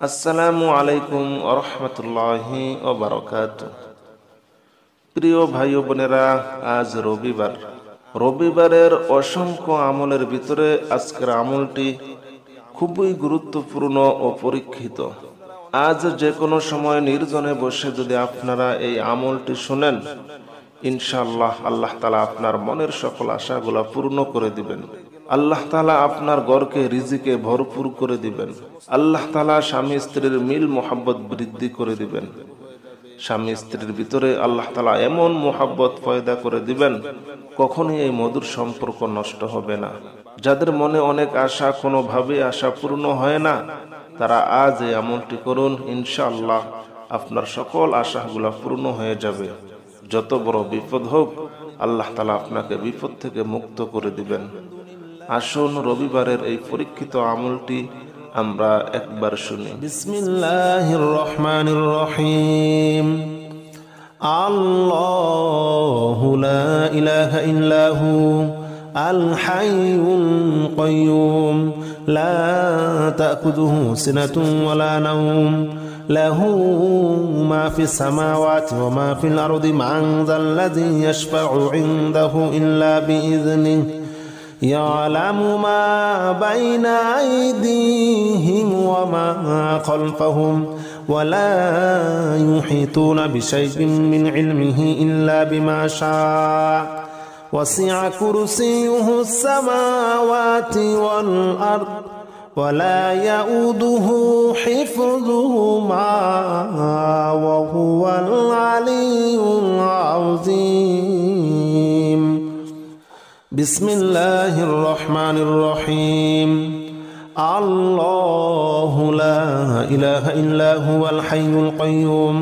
আসসালামু আলাইকুম ওয়া রাহমাতুল্লাহি ওয়া বারাকাতুহু। প্রিয় ভাই ও বোনেরা, আজ রবিবারের অসংখ্য আমলের ভিতরে আজকের আমলটি খুবই গুরুত্বপূর্ণ ও পরীক্ষিত। আজ যে কোনো সময় নির্জনে বসে যদি আপনারা এই আমলটি শুনেন, ইনশাআল্লাহ আল্লাহ তাআলা আপনার মনের সকল আশাগুলো পূর্ণ করে দিবেন। আল্লাহ তাআলা আপনার ঘরকে রিজিকে ভরপুর করে দিবেন। আল্লাহ তাআলা স্বামী স্ত্রীর মিল মোহাব্বত বৃদ্ধি করে দিবেন। স্বামী স্ত্রীর ভিতরে আল্লাহ তাআলা এমন মোহাব্বত পয়দা করে দিবেন, কখনোই এই মধুর সম্পর্ক নষ্ট হবে না। যাদের মনে অনেক আশা, কোনোভাবে আশা পূর্ণ হয় না, তারা আজ এই আমলটি করুন। ইনশাআল্লাহ আপনার সকল আশাগুলা পূর্ণ হয়ে যাবে। যত বড় বিপদ হোক, আল্লাহ তাআলা আপনাকে বিপদ থেকে মুক্ত করে দিবেন। আসুন রবিবারের এই পরীক্ষিত আমলটি আমরা একবার শুনি। বিসমিল্লাহির রহমানির রহিম। আল্লাহু লা ইলাহা ইল্লাহু আল হাইয়ুল কাইয়্যুম লা তা'খুযুহু সিনাতুন ওয়া লা নাওম লাহু মা ফিস সামাওয়াতি ওয়া মা ফিল আরদি মান যাল্লাযী ইয়াশফা'ু 'ইনদাহু ইল্লা বিইযনিহি يعلم ما بين أيديهم وما خلفهم ولا يحيطون بشيء من علمه إلا بما شاء وسع كرسيه السماوات والأرض ولا يؤوده حفظهما وهو العلي العظيم. بسم الله الرحمن الرحيم. الله لا إله إلا هو الحي القيوم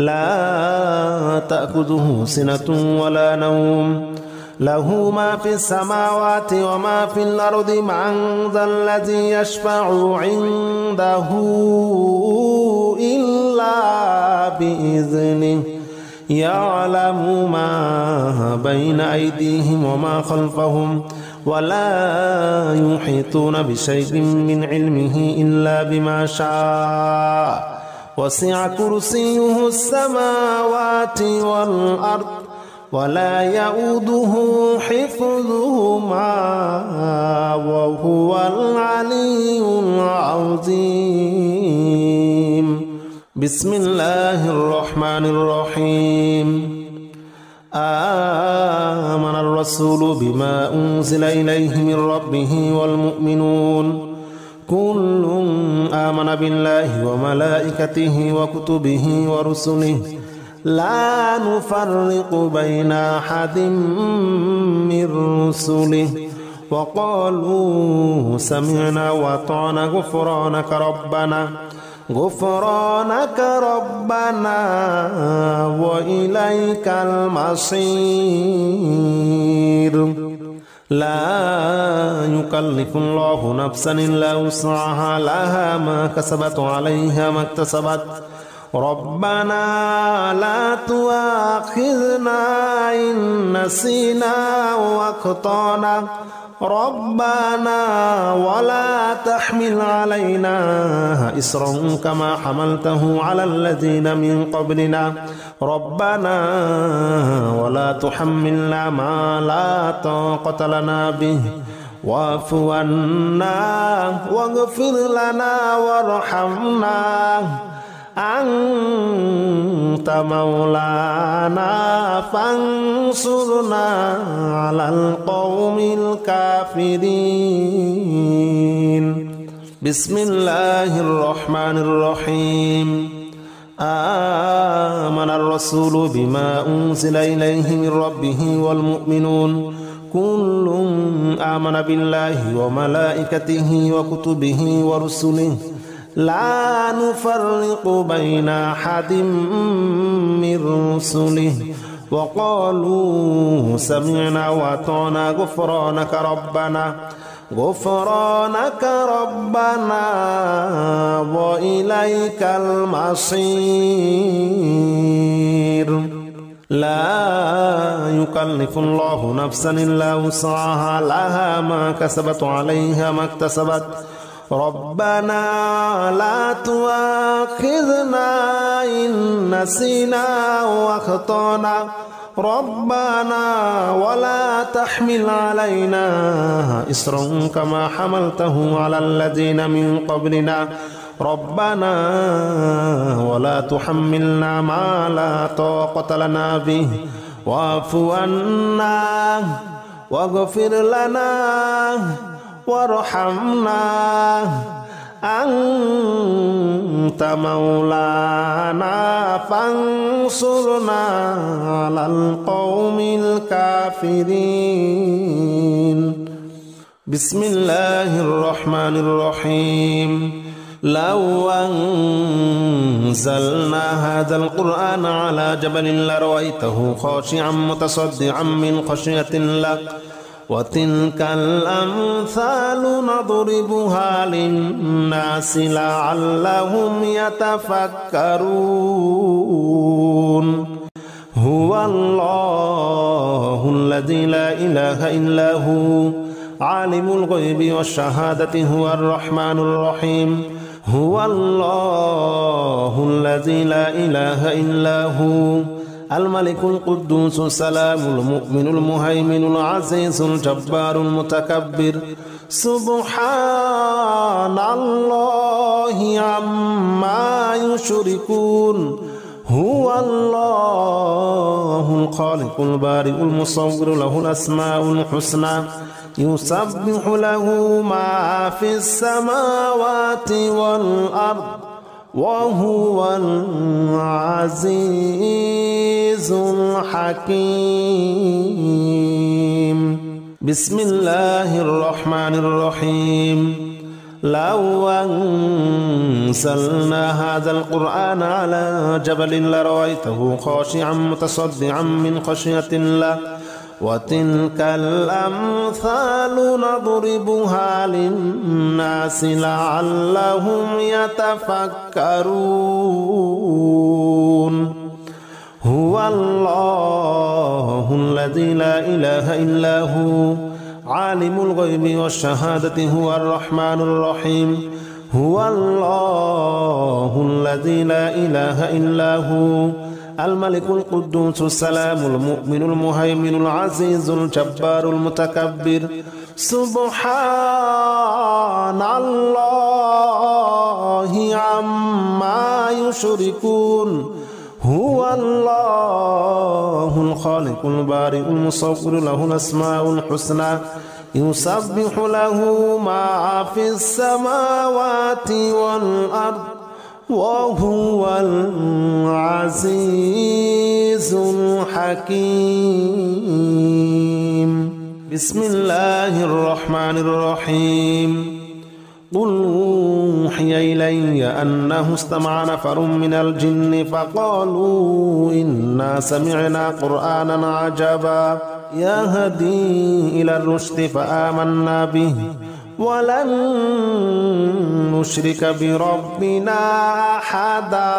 لا تأخذه سنة ولا نوم له ما في السماوات وما في الأرض من ذا الذي يشفع عنده إلا بإذنه يعلم ما بين أيديهم وما خلفهم ولا يحيطون بشيء من علمه إلا بما شاء وسع كرسيه السماوات والأرض ولا يؤوده حفظهما وهو العلي العظيم. بسم الله الرحمن الرحيم. آمن الرسول بما أنزل إليه من ربه والمؤمنون كل آمن بالله وملائكته وكتبه ورسله لا نفرق بين أحد من رسله وقالوا سمعنا وأطعنا غفرانك ربنا وإليك المصير. لا يكلف الله نفسا إلا وسعها لها ما كسبت وعليها ما اكتسبت ربنا لا تؤاخذنا إن نسينا وأخطأنا ربنا ولا تحمل علينا إصرا كما حملته على الذين من قبلنا ربنا ولا تحملنا ما لا طاقة لنا به واعف عنا واغفر لنا وارحمنا أنت مولانا فانصرنا على القوم الكافرين. بسم الله الرحمن الرحيم. آمن الرسول بما أنزل إليه من ربه والمؤمنون كل آمن بالله وملائكته وكتبه ورسله لا نفرق بين أحد من رسله وقالوا سمعنا وأطعنا غفرانك ربنا وإليك المصير. لا يكلف الله نفسا إلا وسعها لها ما كسبت وعليها ما اكتسبت ربنا لا تؤاخذنا إن نسينا وأخطأنا ربنا ولا تحمل علينا إصرا كما حملته على الذين من قبلنا ربنا ولا تحملنا ما لا طاقة لنا به واعف عنا واغفر لنا وارحمنا أنت مولانا فانصرنا على القوم الكافرين. بسم الله الرحمن الرحيم. لو أنزلنا هذا القرآن على جبل لرأيته خاشعا متصدعا من خشية الله وتلك الأمثال نضربها للناس لعلهم يتفكرون. هو الله الذي لا إله إلا هو عالم الغيب والشهادة هو الرحمن الرحيم. هو الله الذي لا إله إلا هو الملك القدوس السلام المؤمن المهيمن العزيز الجبار المتكبر. سبحان الله عما يشركون. هو الله الخالق البارئ المصور له الأسماء الحسنى يسبح له ما في السماوات والأرض وهو العزيز الحكيم. بسم الله الرحمن الرحيم. لو أنزلنا هذا القرآن على جبل لرأيته خاشعا متصدعا من خشية الله وتلك الأمثال نضربها للناس لعلهم يتفكرون. هو الله الذي لا إله إلا هو عالم الغيب والشهادة هو الرحمن الرحيم. هو الله الذي لا إله إلا هو الملك القدوس السلام المؤمن المهيمن العزيز الجبار المتكبر. سبحان الله عما يشركون. هو الله الخالق البارئ المصور له الأسماء الحسنى يسبح له ما في السماوات والأرض وهو العزيز الحكيم. بسم الله الرحمن الرحيم. قل أوحي إلي أنه استمع نفر من الجن فقالوا إنا سمعنا قرآنا عجبا يهدي إلى الرشد فآمنا به ولن نشرك بربنا أحدا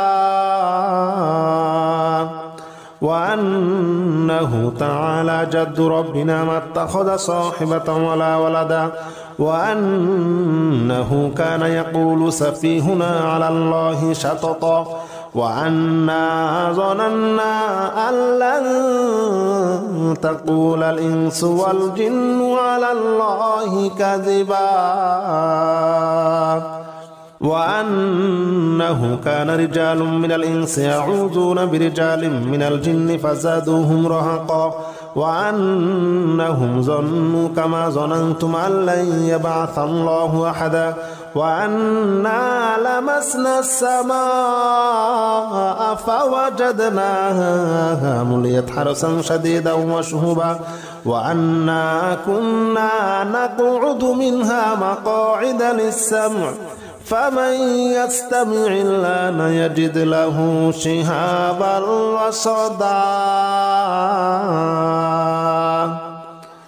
وأنه تعالى جد ربنا ما اتخذ صاحبة ولا ولدا وأنه كان يقول سفيهنا على الله شططا وأنا ظننا أن لن تقول الإنس والجن على الله كذبا وأنه كان رجال من الإنس يعوذون برجال من الجن فزادوهم رهقا وأنهم ظنوا كما ظننتم أن لن يبعث الله أحدا وأنا لمسنا السماء فوجدناها مليت حرسا شديدا وشهبا وأنا كنا نقعد منها مقاعد للسمع فمن يستمع الآن يجد له شهابا رصدا.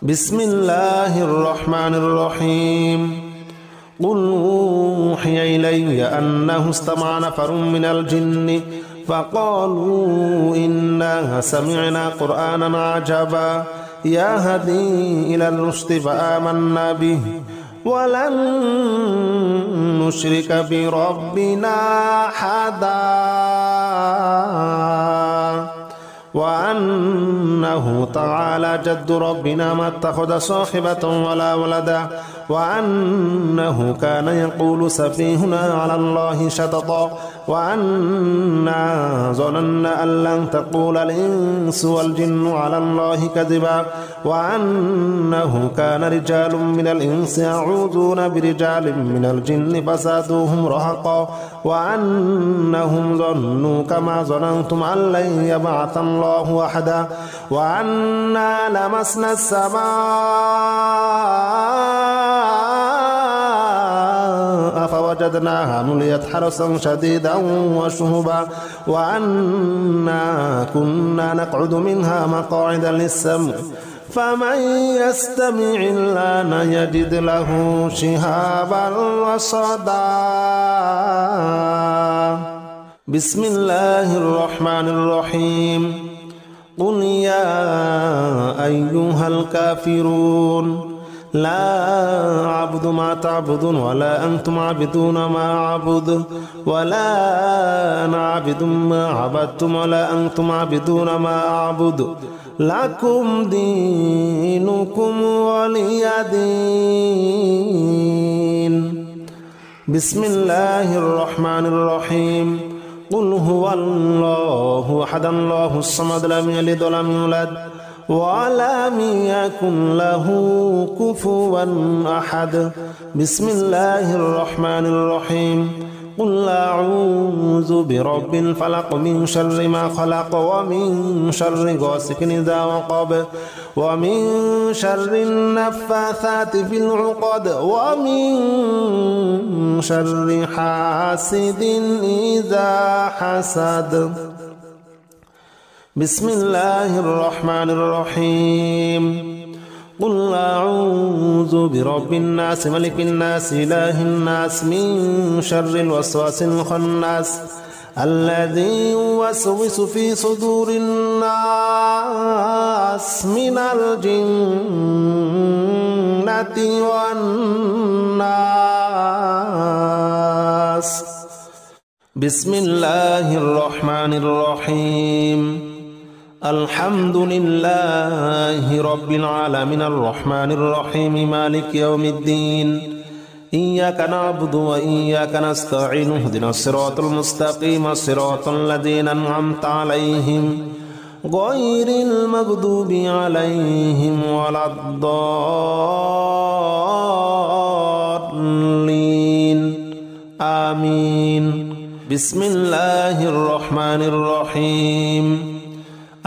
بسم الله الرحمن الرحيم. قل أوحي إلي أنه استمع نفر من الجن فقالوا إنا سمعنا قرآنا عجبا يهدي إلى الرشد فآمنا به ولن نشرك بربنا أحدا وأنه تعالى جد ربنا ما اتخذ صاحبة ولا ولدا وأنه كان يقول سفيهنا على الله شططا وأنا ظننا أن لن تقول الإنس والجن على الله كذبا وأنه كان رجال من الإنس يعوذون برجال من الجن فزادوهم رهقا وأنهم ظنوا كما ظننتم أن لن يبعث الله أحدا وأنا لمسنا السماء فوجدناها مليت حرسا شديدا وشهبا وأنا كنا نقعد منها مقاعد للسمع فمن يستمع الآن يجد له شهابا رصدا بسم الله الرحمن الرحيم قل يا أيها الكافرون لا أعبد ما تعبدون ولا أنتم عابدون ما أعبد ولا أنا عابد ما عبدتم ولا أنتم عابدون ما أعبد لكم دينكم ولي دين بسم الله الرحمن الرحيم قل هو الله أحد الله الصمد لم يلد ولم يولد ولم يكن له كفوا أحد بسم الله الرحمن الرحيم قل أعوذ برب الفلق من شر ما خلق ومن شر غاسق إذا وقب ومن شر النفاثات في العقد ومن شر حاسد إذا حسد بسم الله الرحمن الرحيم قل أعوذ برب الناس ملك الناس إله الناس من شر الوسواس الخناس الذي يوسوس في صدور الناس من الجنة والناس بسم الله الرحمن الرحيم الحمد لله رب العالمين الرحمن الرحيم مالك يوم الدين إياك نعبد وإياك نستعين اهدنا الصراط المستقيم صراط الذين أنعمت عليهم غير المغضوب عليهم ولا الضالين آمين بسم الله الرحمن الرحيم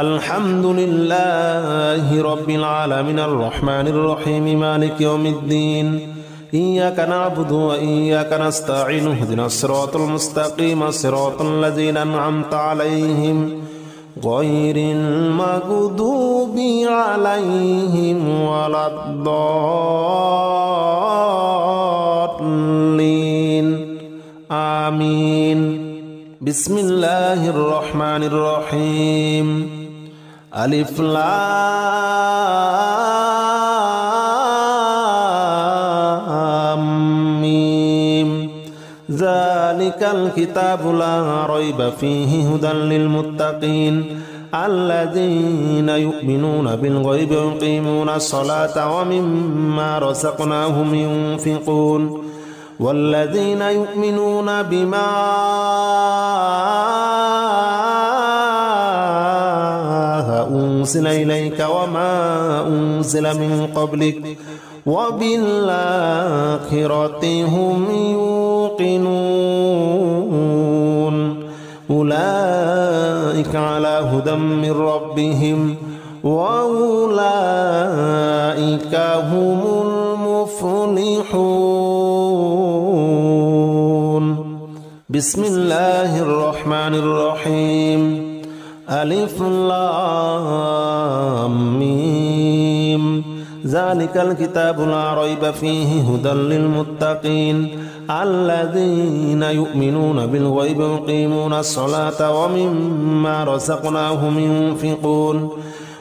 الحمد لله رب العالمين الرحمن الرحيم مالك يوم الدين إياك نعبد وإياك نستعين اهدنا الصراط المستقيم صراط الذين أنعمت عليهم غير المغضوب عليهم ولا الضالين آمين بسم الله الرحمن الرحيم ألف لام ميم ذلك الكتاب لا ريب فيه هدى للمتقين الذين يؤمنون بالغيب ويقيمون الصلاة ومما رزقناهم ينفقون والذين يؤمنون بما أنزل إليك وما أنزل من قبلك وبالآخرة هم يوقنون أولئك على هدى من ربهم وأولئك هم المفلحون بسم الله الرحمن الرحيم ألف لام ميم ذلك الكتاب لا ريب فيه هدى للمتقين الذين يؤمنون بالغيب ويقيمون الصلاة ومما رزقناهم ينفقون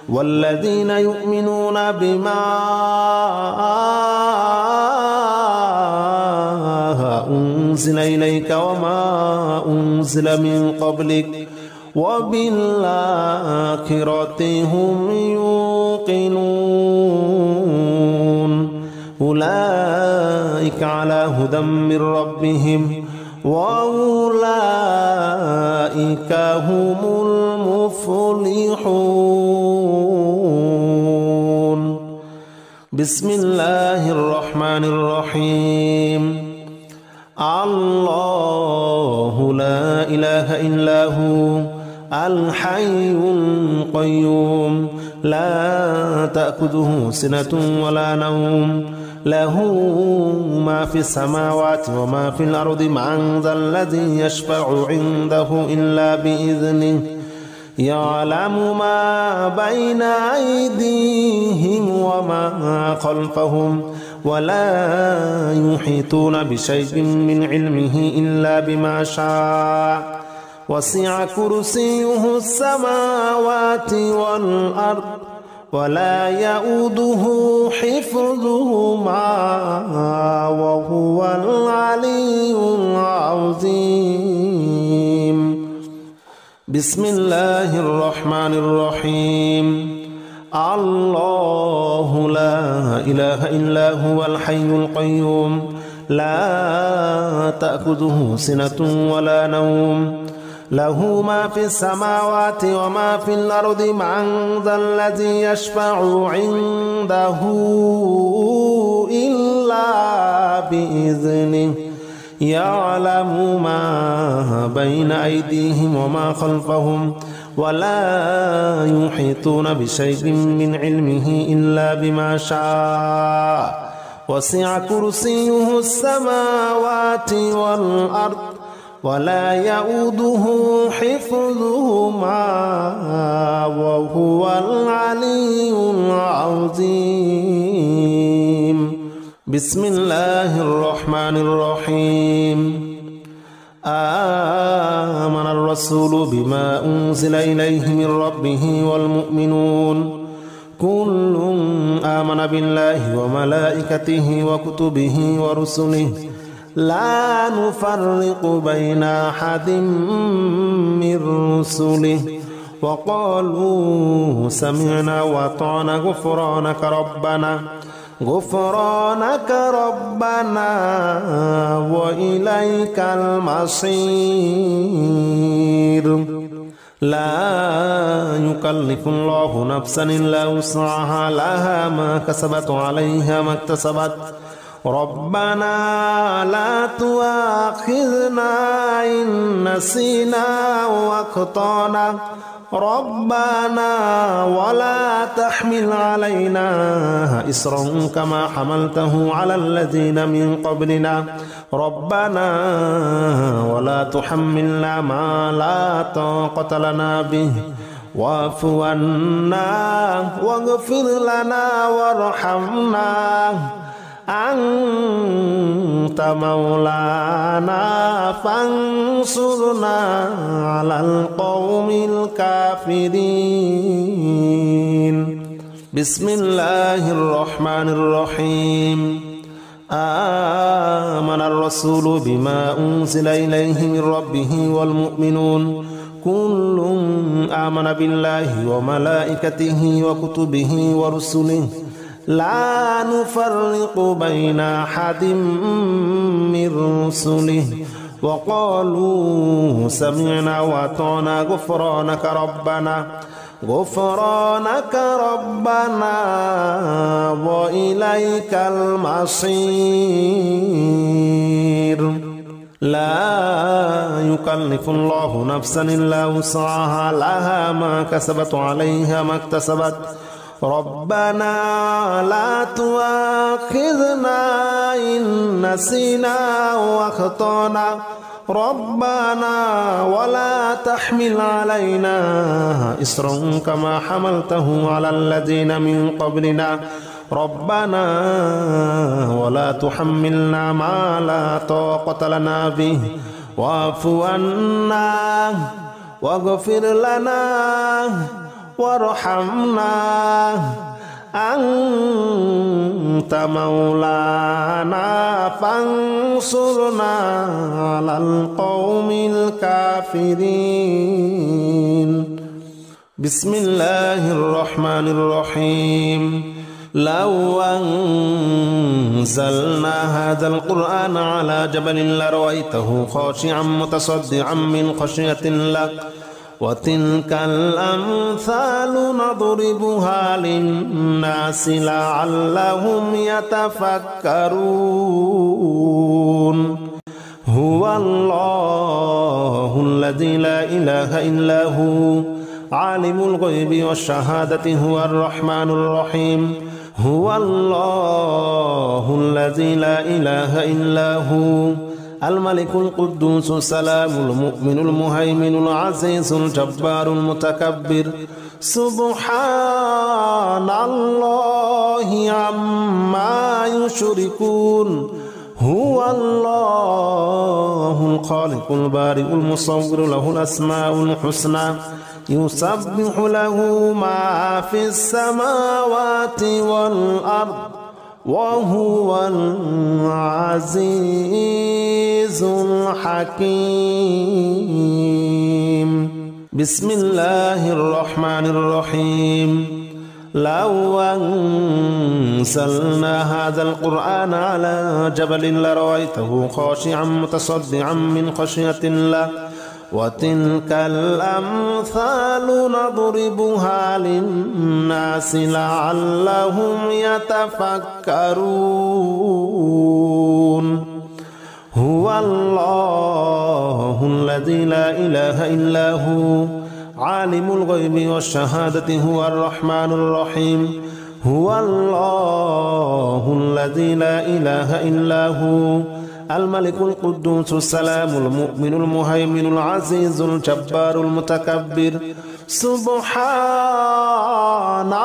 والذين يؤمنون بما أنزل إليك وما أنزل من قبلك وبالآخرة هم يوقنون أولئك على هدى من ربهم وأولئك هم المفلحون. بسم الله الرحمن الرحيم. الله لا إله إلا هو الحي القيوم لا تأخذه سنة ولا نوم له ما في السماوات وما في الأرض من ذا الذي يشفع عنده إلا بإذنه يعلم ما بين أيديهم وما خلفهم ولا يحيطون بشيء من علمه إلا بما شاء وسع كرسيه السماوات والأرض ولا يؤوده حفظهما وهو العلي العظيم. بسم الله الرحمن الرحيم. الله لا إله إلا هو الحي القيوم لا تأخذه سنة ولا نوم له ما في السماوات وما في الأرض من ذا الذي يشفع عنده إلا بإذنه يعلم ما بين أيديهم وما خلفهم ولا يحيطون بشيء من علمه إلا بما شاء وسع كرسيه السماوات والأرض ولا يؤوده حفظهما وهو العلي العظيم. بسم الله الرحمن الرحيم. آمن الرسول بما أنزل إليه من ربه والمؤمنون كل آمن بالله وملائكته وكتبه ورسله لا نفرق بين أحد من رسله وقالوا سمعنا وأطعنا غفرانك ربنا وإليك المصير. لا يكلف الله نفسا إلا وسعها لها ما كسبت وعليها ما اكتسبت ربنا لا تؤاخذنا إن نسينا وأخطأنا ربنا ولا تحمل علينا إصرا كما حملته على الذين من قبلنا ربنا ولا تحملنا ما لا طاقة لنا به واعف عنا واغفر لنا وارحمنا أنت مولانا فانصرنا على القوم الكافرين. بسم الله الرحمن الرحيم. آمن الرسول بما أنزل إليه من ربه والمؤمنون كل آمن بالله وملائكته وكتبه ورسله لا نفرق بين أحد من رسله وقالوا سمعنا وأطعنا غفرانك ربنا وإليك المصير. لا يكلف الله نفسا إلا وسعها لها ما كسبت وعليها ما اكتسبت ربنا لا تؤاخذنا إن نسينا وأخطأنا ربنا ولا تحمل علينا إصرا كما حملته على الذين من قبلنا ربنا ولا تحملنا ما لا طاقة لنا به واعف عنا واغفر لنا وارحمنا أنت مولانا فانصرنا على القوم الكافرين. بسم الله الرحمن الرحيم. لو أنزلنا هذا القرآن على جبل لرأيته خاشعا متصدعا من خشية الله وتلك الأمثال نضربها للناس لعلهم يتفكرون. هو الله الذي لا إله إلا هو عالم الغيب والشهادة هو الرحمن الرحيم. هو الله الذي لا إله إلا هو الملك القدوس السلام المؤمن المهيمن العزيز الجبار المتكبر. سبحان الله عما يشركون. هو الله الخالق البارئ المصور له الأسماء الحسنى يسبح له ما في السماوات والأرض وهو العزيز الحكيم. بسم الله الرحمن الرحيم. لو أنزلنا هذا القرآن على جبل لرأيته خاشعا متصدعا من خشية الله وتلك الأمثال نضربها للناس لعلهم يتفكرون. هو الله الذي لا إله إلا هو عالم الغيب والشهادة هو الرحمن الرحيم. هو الله الذي لا إله إلا هو الملك القدوس السلام المؤمن المهيمن العزيز الجبار المتكبر. سبحان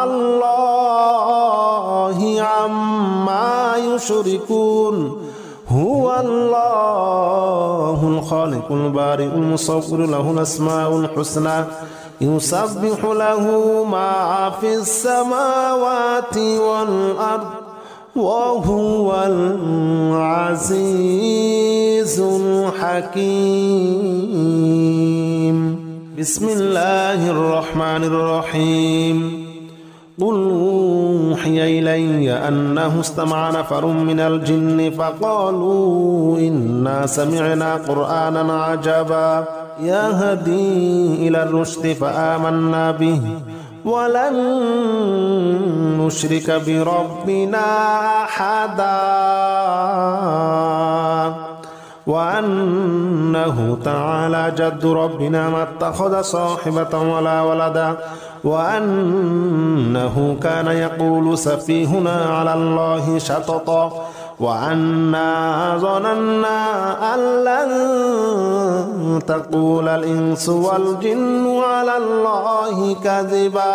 الله عما يشركون. هو الله الخالق البارئ المصور له الأسماء الحسنى يسبح له ما في السماوات والأرض وهو العزيز الحكيم. بسم الله الرحمن الرحيم. قل أوحي إلي أنه استمع نفر من الجن فقالوا إنا سمعنا قرآنا عجبا يهدي إلى الرشد فآمنا به ولن نشرك بربنا أحدا وأنه تعالى جد ربنا ما اتخذ صاحبة ولا ولدا وأنه كان يقول سفيهنا على الله شططا وأنا ظننا أن لن تقول الإنس والجن على الله كذبا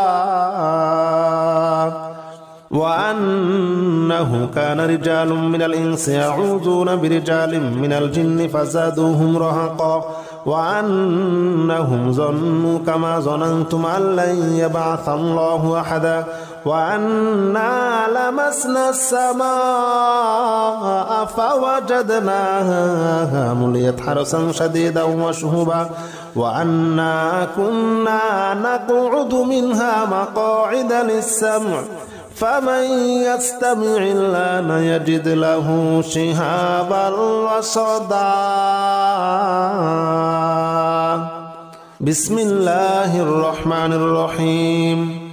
وأنه كان رجال من الإنس يعوذون برجال من الجن فزادوهم رهقا وأنهم ظنوا كما ظننتم أن لن يبعث الله أحدا وأنا لمسنا السماء فوجدناها مليت حرسا شديدا وشهبا وأنا كنا نقعد منها مقاعد للسمع فمن يستمع الآن يجد له شهابا رصدا. بسم الله الرحمن الرحيم.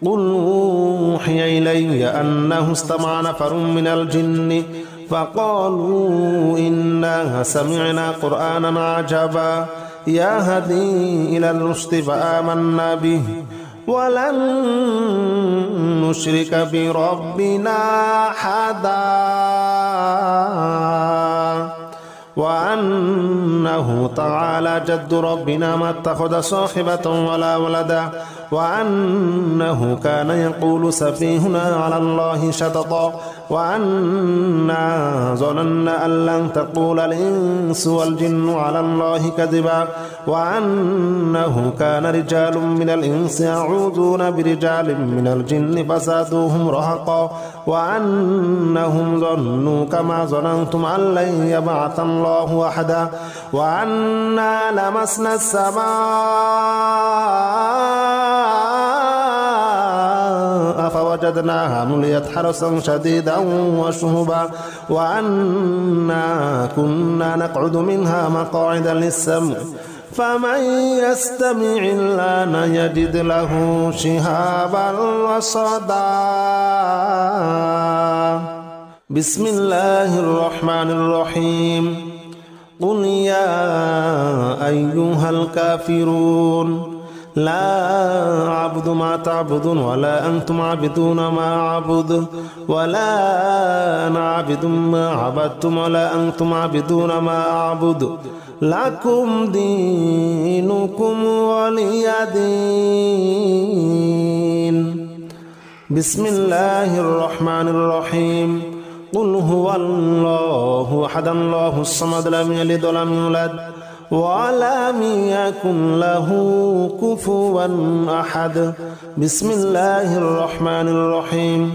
قل أوحي إلي أنه استمع نفر من الجن فقالوا إنا سمعنا قرآنا عجبا يهدي إلى الرشد فآمنا به ولن نشرك بربنا أحدا وأنه تعالى جد ربنا ما اتخذ صاحبة ولا ولدا وأنه كان يقول سفيهنا على الله شططا وأنا ظننا أن لن تقول الإنس والجن على الله كذبا وأنه كان رجال من الإنس يعوذون برجال من الجن فزادوهم رهقا وأنهم ظنوا كما ظننتم أن لن يبعث الله أحدا وأنا لمسنا السماء فوجدناها مليت حرسا شديدا وشهبا وأنا كنا نقعد منها مقاعد للسمع فمن يستمع الآن يجد له شهابا رصدا. بسم الله الرحمن الرحيم. قل يا أيها الكافرون لا أعبد ما تعبدون ولا أنتم عابدون ما أعبد ولا أنا عابد ما عبدتم ولا أنتم عابدون ما أعبد لكم دينكم ولي دين. بسم الله الرحمن الرحيم. قل هو الله أحد الله الصمد لم يلد ولم يولد ولم يكن له كفوا أحد. بسم الله الرحمن الرحيم.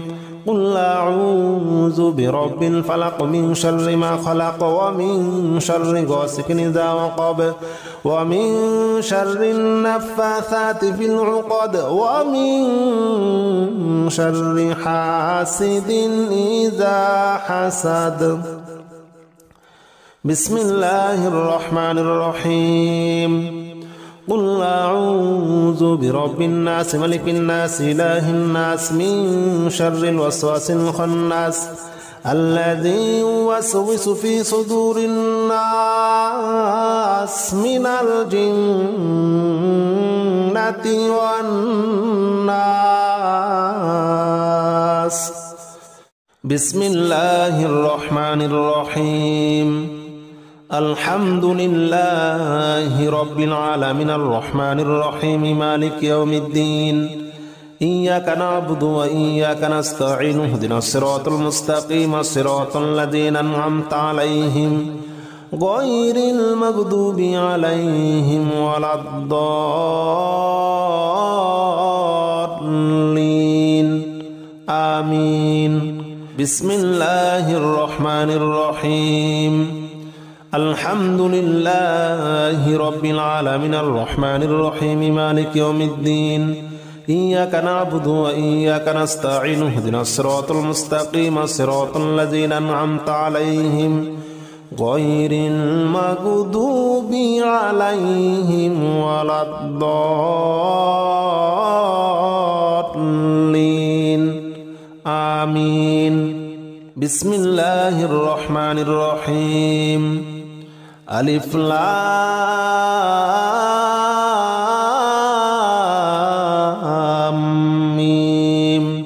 قل أعوذ برب الفلق من شر ما خلق ومن شر غاسق إذا وقب ومن شر النفاثات في العقد ومن شر حاسد إذا حسد. بسم الله الرحمن الرحيم. قل أعوذ برب الناس ملك الناس إله الناس من شر الوسواس الخناس الذي يوسوس في صدور الناس من الجنة والناس. بسم الله الرحمن الرحيم. الحمد لله رب العالمين الرحمن الرحيم مالك يوم الدين إياك نعبد وإياك نستعين اهدنا الصراط المستقيم صراط الذين أنعمت عليهم غير المغضوب عليهم ولا الضالين آمين. بسم الله الرحمن الرحيم. الحمد لله رب العالمين الرحمن الرحيم مالك يوم الدين إياك نعبد وإياك نستعين اهدنا الصراط المستقيم صراط الذين أنعمت عليهم غير المغضوب عليهم ولا الضالين آمين. بسم الله الرحمن الرحيم. ألف لام ميم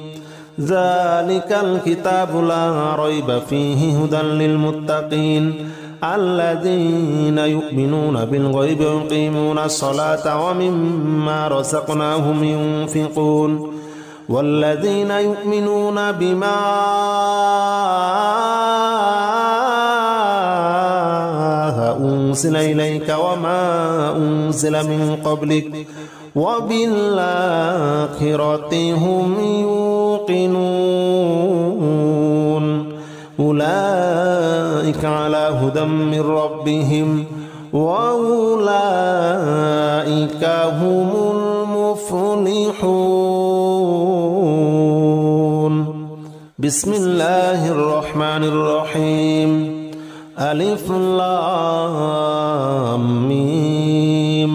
ذلك الكتاب لا ريب فيه هدى للمتقين الذين يؤمنون بالغيب ويقيمون الصلاة ومما رزقناهم ينفقون والذين يؤمنون بما أنزل إليك وما أنزل من قبلك وبالآخرة هم يوقنون أولئك على هدى من ربهم وأولئك هم المفلحون. بسم الله الرحمن الرحيم. ألف لام ميم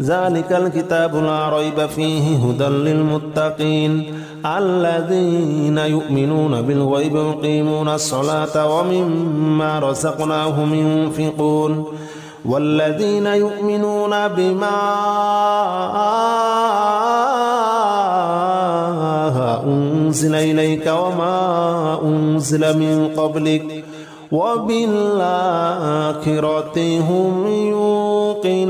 ذلك الكتاب لا ريب فيه هدى للمتقين الذين يؤمنون بالغيب ويقيمون الصلاة ومما رزقناهم ينفقون والذين يؤمنون بما أنزل إليك وما أنزل من قبلك وبالآخرة هم يوقنون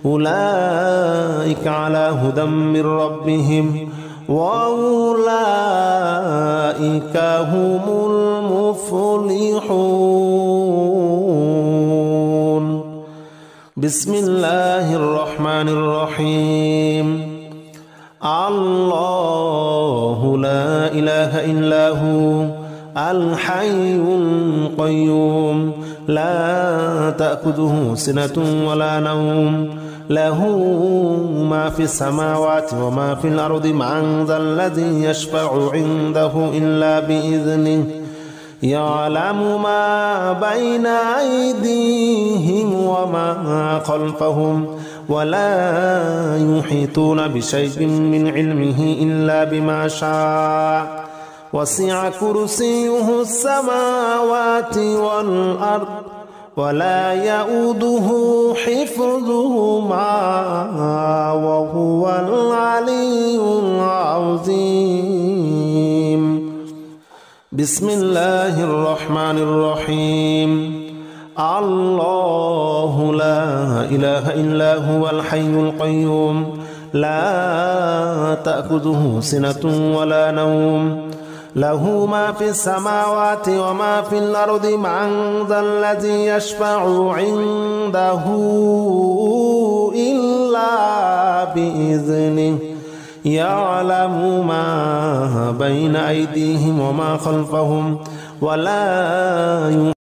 أولئك على هدى من ربهم وأولئك هم المفلحون. بسم الله الرحمن الرحيم. الله لا إله إلا هو الحي القيوم لا تأخذه سنة ولا نوم له ما في السماوات وما في الأرض من ذا الذي يشفع عنده إلا بإذنه يعلم ما بين أيديهم وما خلفهم ولا يحيطون بشيء من علمه إلا بما شاء وسع كرسيه السماوات والأرض ولا يؤوده حفظهما وهو العلي العظيم. بسم الله الرحمن الرحيم. الله لا إله إلا هو الحي القيوم لا تأخذه سنة ولا نوم له ما في السماوات وما في الأرض من ذا الذي يشفع عنده إلا بإذنه يعلم ما بين أيديهم وما خلفهم ولا